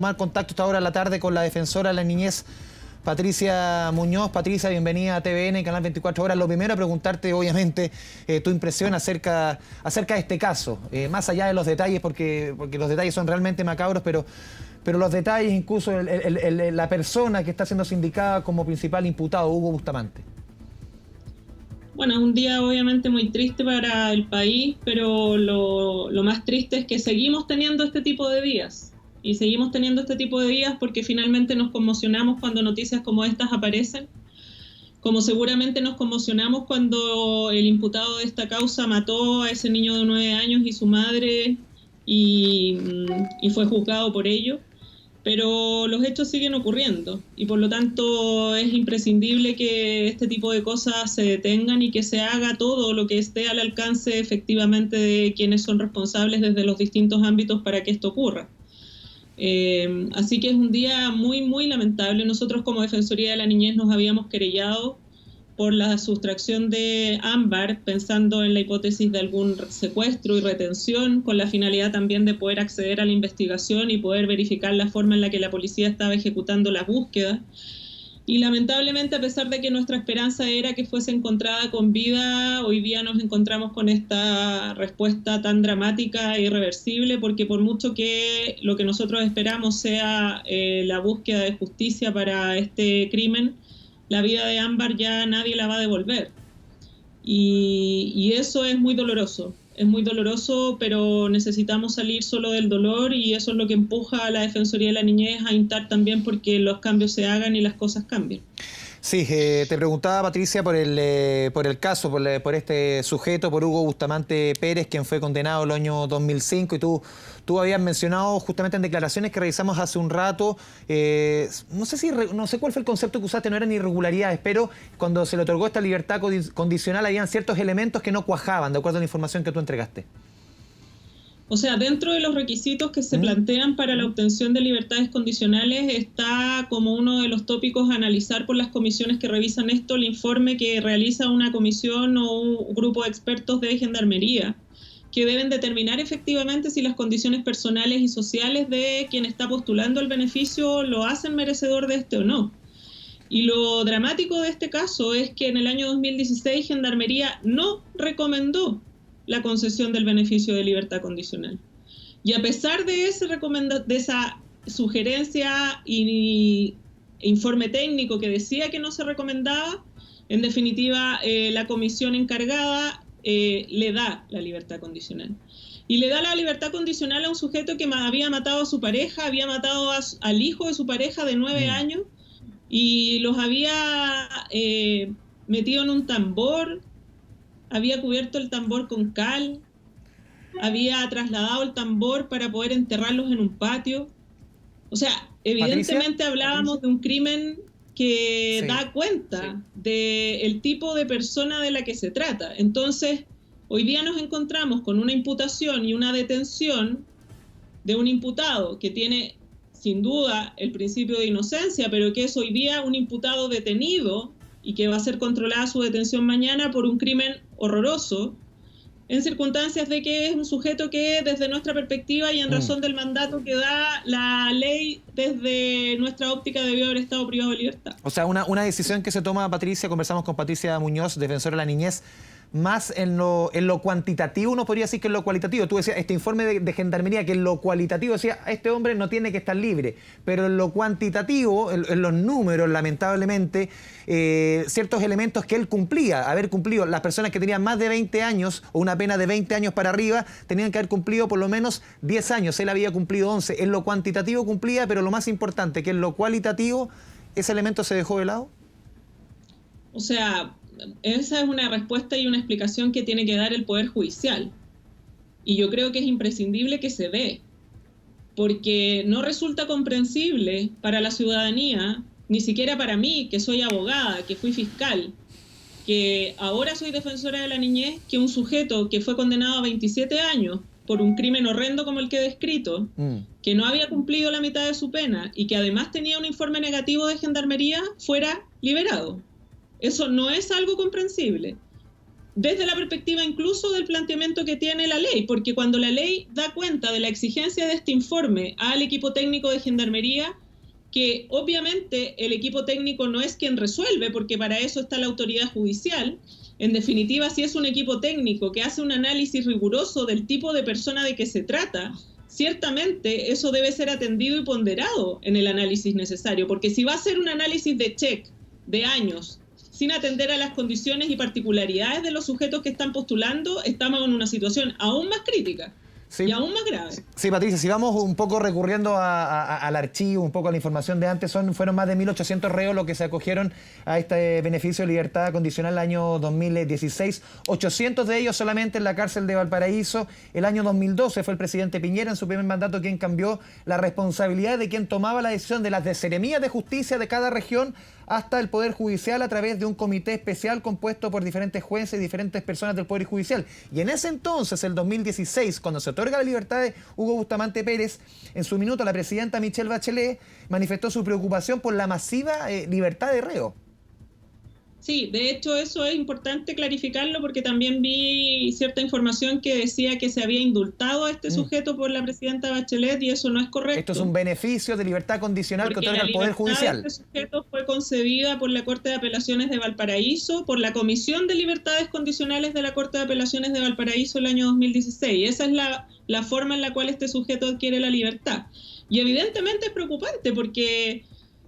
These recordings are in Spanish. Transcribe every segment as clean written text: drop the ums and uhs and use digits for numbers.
Tomar contacto esta hora de la tarde con la defensora de la niñez, Patricia Muñoz. Patricia, bienvenida a TVN, Canal 24 Horas. Lo primero, preguntarte, obviamente, tu impresión acerca de este caso. Más allá de los detalles, porque los detalles son realmente macabros, pero los detalles, incluso la persona que está siendo sindicada como principal imputado, Hugo Bustamante. Bueno, es un día obviamente muy triste para el país, pero lo más triste es que seguimos teniendo este tipo de días. Y seguimos teniendo este tipo de días porque finalmente nos conmocionamos cuando noticias como estas aparecen, como seguramente nos conmocionamos cuando el imputado de esta causa mató a ese niño de 9 años y su madre y fue juzgado por ello, pero los hechos siguen ocurriendo y por lo tanto es imprescindible que este tipo de cosas se detengan y que se haga todo lo que esté al alcance efectivamente de quienes son responsables desde los distintos ámbitos para que esto ocurra. Así que es un día muy, muy lamentable. Nosotros como Defensoría de la Niñez nos habíamos querellado por la sustracción de Ámbar, pensando en la hipótesis de algún secuestro y retención, con la finalidad también de poder acceder a la investigación y poder verificar la forma en la que la policía estaba ejecutando las búsquedas. Y lamentablemente, a pesar de que nuestra esperanza era que fuese encontrada con vida, hoy día nos encontramos con esta respuesta tan dramática e irreversible, porque por mucho que lo que nosotros esperamos sea la búsqueda de justicia para este crimen, la vida de Ámbar ya nadie la va a devolver. Y eso es muy doloroso. Es muy doloroso, pero necesitamos salir solo del dolor y eso es lo que empuja a la Defensoría de la Niñez a instar también porque los cambios se hagan y las cosas cambien. Sí, te preguntaba, Patricia, por el caso, por este sujeto, por Hugo Bustamante Pérez, quien fue condenado el año 2005, y tú habías mencionado justamente en declaraciones que revisamos hace un rato, no sé cuál fue el concepto que usaste, no eran irregularidades, pero cuando se le otorgó esta libertad condicional habían ciertos elementos que no cuajaban, de acuerdo a la información que tú entregaste. O sea, dentro de los requisitos que se plantean para la obtención de libertades condicionales está como uno de los tópicos a analizar por las comisiones que revisan esto, el informe que realiza una comisión o un grupo de expertos de gendarmería, que deben determinar efectivamente si las condiciones personales y sociales de quien está postulando el beneficio lo hacen merecedor de este o no. Y lo dramático de este caso es que en el año 2016 Gendarmería no recomendó la concesión del beneficio de libertad condicional. Y a pesar de esa sugerencia y informe técnico que decía que no se recomendaba, en definitiva la comisión encargada le da la libertad condicional. Y le da la libertad condicional a un sujeto que había matado a su pareja, había matado al hijo de su pareja de 9 años y los había metido en un tambor, había cubierto el tambor con cal, había trasladado el tambor para poder enterrarlos en un patio. O sea, evidentemente hablábamos de un crimen que da cuenta del tipo de persona de la que se trata. Entonces, hoy día nos encontramos con una imputación y una detención de un imputado que tiene, sin duda, el principio de inocencia, pero que es hoy día un imputado detenido y que va a ser controlada su detención mañana por un crimen horroroso, en circunstancias de que es un sujeto que desde nuestra perspectiva y en razón del mandato que da la ley desde nuestra óptica debió haber estado privado de libertad. O sea, una decisión que se toma, Patricia, conversamos con Patricia Muñoz, defensora de la niñez, más en lo cuantitativo, uno podría decir que en lo cualitativo. Tú decías, este informe de Gendarmería, que en lo cualitativo decía, este hombre no tiene que estar libre, pero en lo cuantitativo, en los números, lamentablemente, ciertos elementos que él cumplía, haber cumplido, las personas que tenían más de 20 años o una pena de 20 años para arriba, tenían que haber cumplido por lo menos 10 años, él había cumplido 11, en lo cuantitativo cumplía, pero lo más importante, que en lo cualitativo, ese elemento se dejó de lado. O sea, esa es una respuesta y una explicación que tiene que dar el Poder Judicial. Y yo creo que es imprescindible que se dé, porque no resulta comprensible para la ciudadanía, ni siquiera para mí, que soy abogada, que fui fiscal, que ahora soy defensora de la niñez, que un sujeto que fue condenado a 27 años por un crimen horrendo como el que he descrito, que no había cumplido la mitad de su pena y que además tenía un informe negativo de Gendarmería, fuera liberado. Eso no es algo comprensible. desde la perspectiva incluso del planteamiento que tiene la ley, porque cuando la ley da cuenta de la exigencia de este informe al equipo técnico de Gendarmería, que obviamente el equipo técnico no es quien resuelve, porque para eso está la autoridad judicial. En definitiva, si es un equipo técnico que hace un análisis riguroso del tipo de persona de que se trata, ciertamente eso debe ser atendido y ponderado en el análisis necesario, porque si va a ser un análisis de check de años, sin atender a las condiciones y particularidades de los sujetos que están postulando, estamos en una situación aún más crítica. Sí. Y aún más grave. Sí, Patricia, si vamos un poco recurriendo al archivo, un poco a la información de antes, fueron más de 1.800 reos los que se acogieron a este beneficio de libertad condicional el año 2016. 800 de ellos solamente en la cárcel de Valparaíso. El año 2012 fue el presidente Piñera en su primer mandato quien cambió la responsabilidad de quien tomaba la decisión de las seremías de justicia de cada región hasta el Poder Judicial a través de un comité especial compuesto por diferentes jueces y diferentes personas del Poder Judicial. Y en ese entonces, el 2016, cuando se otorga la libertad de Hugo Bustamante Pérez, en su minuto la presidenta Michelle Bachelet manifestó su preocupación por la masiva libertad de reo. Sí, de hecho eso es importante clarificarlo porque también vi cierta información que decía que se había indultado a este sujeto por la presidenta Bachelet y eso no es correcto. Esto es un beneficio de libertad condicional porque que otorga el Poder Judicial. Este sujeto fue concebida por la Corte de Apelaciones de Valparaíso, por la Comisión de Libertades Condicionales de la Corte de Apelaciones de Valparaíso el año 2016. Esa es la forma en la cual este sujeto adquiere la libertad. Y evidentemente es preocupante porque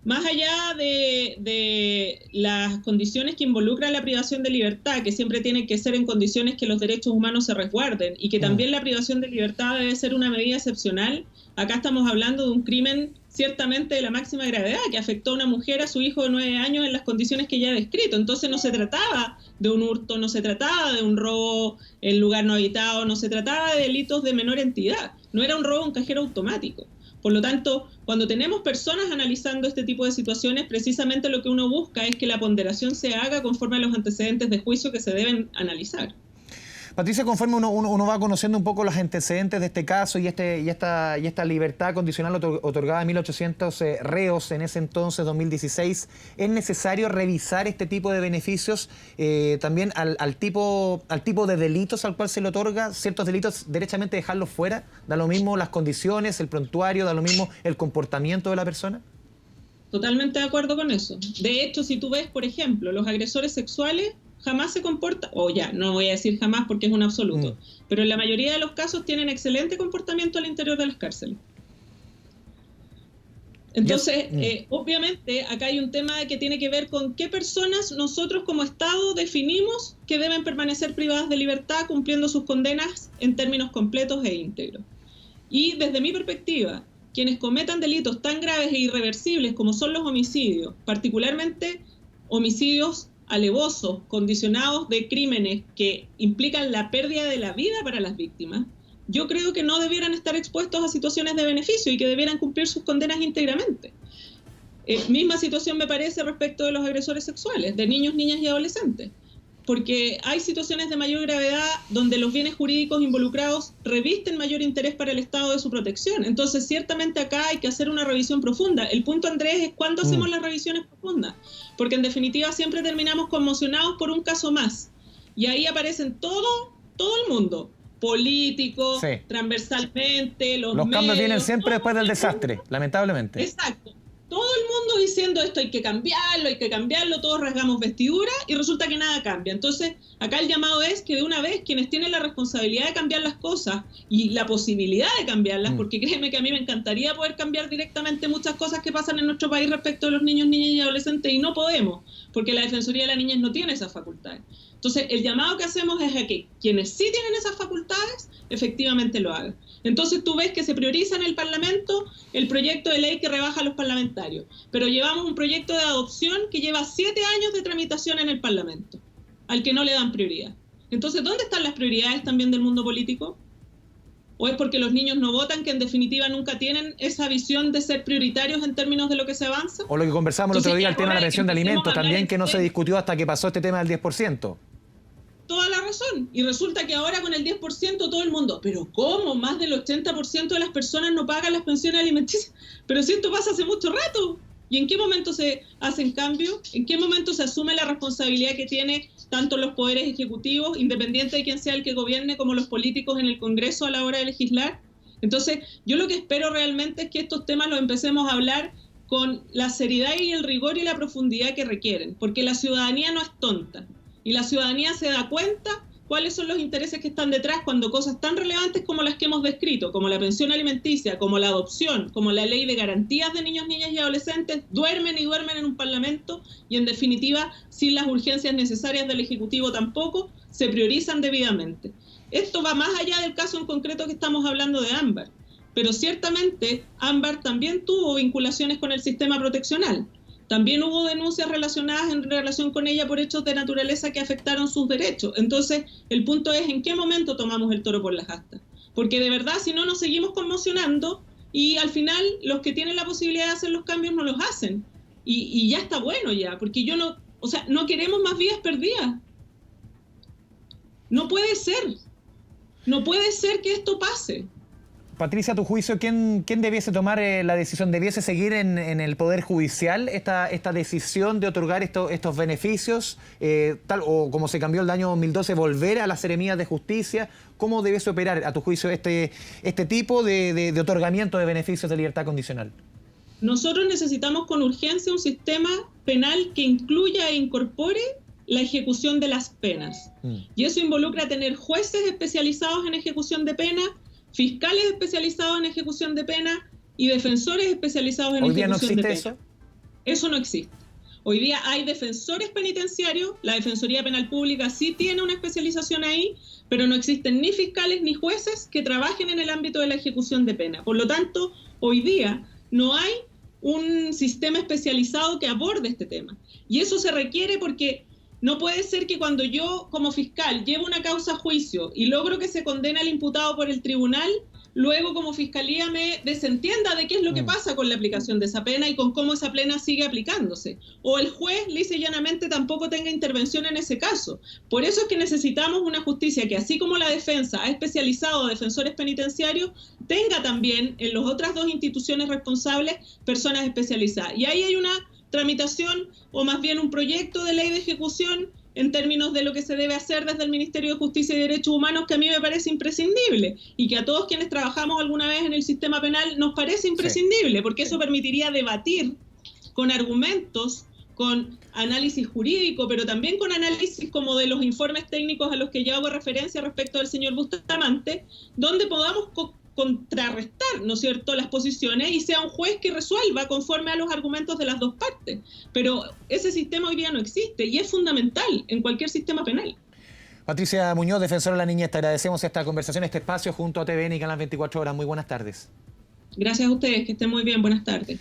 más allá de las condiciones que involucran la privación de libertad, que siempre tienen que ser en condiciones que los derechos humanos se resguarden y que también la privación de libertad debe ser una medida excepcional, acá estamos hablando de un crimen ciertamente de la máxima gravedad que afectó a una mujer, a su hijo de 9 años en las condiciones que ya he descrito. Entonces no se trataba de un hurto, no se trataba de un robo en lugar no habitado, no se trataba de delitos de menor entidad, no era un robo en cajero automático. Por lo tanto, cuando tenemos personas analizando este tipo de situaciones, precisamente lo que uno busca es que la ponderación se haga conforme a los antecedentes de juicio que se deben analizar. Patricia, conforme uno va conociendo un poco los antecedentes de este caso y esta libertad condicional otorgada a 1.800 reos en ese entonces, 2016, ¿es necesario revisar este tipo de beneficios también al tipo de delitos al cual se le otorga? ¿Ciertos delitos derechamente dejarlos fuera? ¿Da lo mismo las condiciones, el prontuario, da lo mismo el comportamiento de la persona? Totalmente de acuerdo con eso. De hecho, si tú ves, por ejemplo, los agresores sexuales jamás se comportan, no voy a decir jamás porque es un absoluto, pero en la mayoría de los casos tienen excelente comportamiento al interior de las cárceles. Entonces, obviamente, acá hay un tema que tiene que ver con qué personas nosotros como Estado definimos que deben permanecer privadas de libertad cumpliendo sus condenas en términos completos e íntegros. Y desde mi perspectiva, quienes cometan delitos tan graves e irreversibles como son los homicidios, particularmente homicidios alevosos, condicionados de crímenes que implican la pérdida de la vida para las víctimas, yo creo que no debieran estar expuestos a situaciones de beneficio y que debieran cumplir sus condenas íntegramente. Misma situación me parece respecto de los agresores sexuales, de niños, niñas y adolescentes, porque hay situaciones de mayor gravedad donde los bienes jurídicos involucrados revisten mayor interés para el Estado de su protección. Entonces, ciertamente acá hay que hacer una revisión profunda. El punto, Andrés, es cuándo hacemos las revisiones profundas, porque en definitiva siempre terminamos conmocionados por un caso más. Y ahí aparecen todo el mundo, políticos, transversalmente, los medios. Los cambios vienen siempre después del desastre, lamentablemente. Exacto. Todo el mundo diciendo esto hay que cambiarlo, todos rasgamos vestidura y resulta que nada cambia. Entonces, acá el llamado es que de una vez quienes tienen la responsabilidad de cambiar las cosas y la posibilidad de cambiarlas, porque créeme que a mí me encantaría poder cambiar directamente muchas cosas que pasan en nuestro país respecto de los niños, niñas y adolescentes y no podemos, porque la Defensoría de la Niñez no tiene esas facultades. Entonces, el llamado que hacemos es a que quienes sí tienen esas facultades, efectivamente lo hagan. Entonces tú ves que se prioriza en el Parlamento el proyecto de ley que rebaja a los parlamentarios, pero llevamos un proyecto de adopción que lleva 7 años de tramitación en el Parlamento, al que no le dan prioridad. Entonces, ¿dónde están las prioridades también del mundo político? ¿O es porque los niños no votan, que en definitiva nunca tienen esa visión de ser prioritarios en términos de lo que se avanza? O lo que conversamos el otro día, el tema de la pensión de alimentos, también que no se discutió hasta que pasó este tema del 10%. Toda la razón. Y resulta que ahora con el 10% todo el mundo, ¿pero cómo? Más del 80% de las personas no pagan las pensiones alimenticias. Pero si esto pasa hace mucho rato. ¿Y en qué momento se hacen cambios? ¿En qué momento se asume la responsabilidad que tiene tanto los poderes ejecutivos, independiente de quién sea el que gobierne, como los políticos en el Congreso a la hora de legislar? Entonces, yo lo que espero realmente es que estos temas los empecemos a hablar con la seriedad y el rigor y la profundidad que requieren, porque la ciudadanía no es tonta y la ciudadanía se da cuenta cuáles son los intereses que están detrás cuando cosas tan relevantes como las que hemos descrito, como la pensión alimenticia, como la adopción, como la ley de garantías de niños, niñas y adolescentes, duermen en un parlamento y en definitiva, sin las urgencias necesarias del Ejecutivo tampoco, se priorizan debidamente. Esto va más allá del caso en concreto que estamos hablando de Ámbar, pero ciertamente Ámbar también tuvo vinculaciones con el sistema proteccional. También hubo denuncias relacionadas en relación con ella por hechos de naturaleza que afectaron sus derechos. Entonces, el punto es en qué momento tomamos el toro por las astas. Porque de verdad, si no, nos seguimos conmocionando y al final los que tienen la posibilidad de hacer los cambios no los hacen. Y ya está bueno ya, porque no queremos más vidas perdidas. No puede ser. No puede ser que esto pase. Patricia, a tu juicio, ¿quién debiese tomar la decisión? ¿Debiese seguir en el Poder Judicial esta decisión de otorgar estos beneficios? Tal o como se cambió el año 2012, volver a las seremías de justicia. ¿Cómo debiese operar, a tu juicio, este tipo de otorgamiento de beneficios de libertad condicional? Nosotros necesitamos con urgencia un sistema penal que incluya e incorpore la ejecución de las penas. Y eso involucra tener jueces especializados en ejecución de pena, fiscales especializados en ejecución de pena y defensores especializados en ejecución de pena. ¿Hoy día no existe eso? Eso no existe. Hoy día hay defensores penitenciarios, la Defensoría Penal Pública sí tiene una especialización ahí, pero no existen ni fiscales ni jueces que trabajen en el ámbito de la ejecución de pena. Por lo tanto, hoy día no hay un sistema especializado que aborde este tema. Y eso se requiere porque no puede ser que cuando yo, como fiscal, llevo una causa a juicio y logro que se condene al imputado por el tribunal, luego como fiscalía me desentienda de qué es lo que pasa con la aplicación de esa pena y con cómo esa pena sigue aplicándose. O el juez, lisa y llanamente, tampoco tenga intervención en ese caso. Por eso es que necesitamos una justicia que, así como la defensa ha especializado a defensores penitenciarios, tenga también en las otras dos instituciones responsables personas especializadas. Y ahí hay una tramitación o más bien un proyecto de ley de ejecución en términos de lo que se debe hacer desde el Ministerio de Justicia y Derechos Humanos, que a mí me parece imprescindible y que a todos quienes trabajamos alguna vez en el sistema penal nos parece imprescindible, porque eso permitiría debatir con argumentos, con análisis jurídico, pero también con análisis como de los informes técnicos a los que ya hago referencia respecto del señor Bustamante, donde podamos contrarrestar, ¿no es cierto?, las posiciones y sea un juez que resuelva conforme a los argumentos de las dos partes. Pero ese sistema hoy día no existe y es fundamental en cualquier sistema penal. Patricia Muñoz, defensora de la niñez, te agradecemos esta conversación, este espacio junto a TVN y Canal 24 Horas. Muy buenas tardes. Gracias a ustedes, que estén muy bien. Buenas tardes.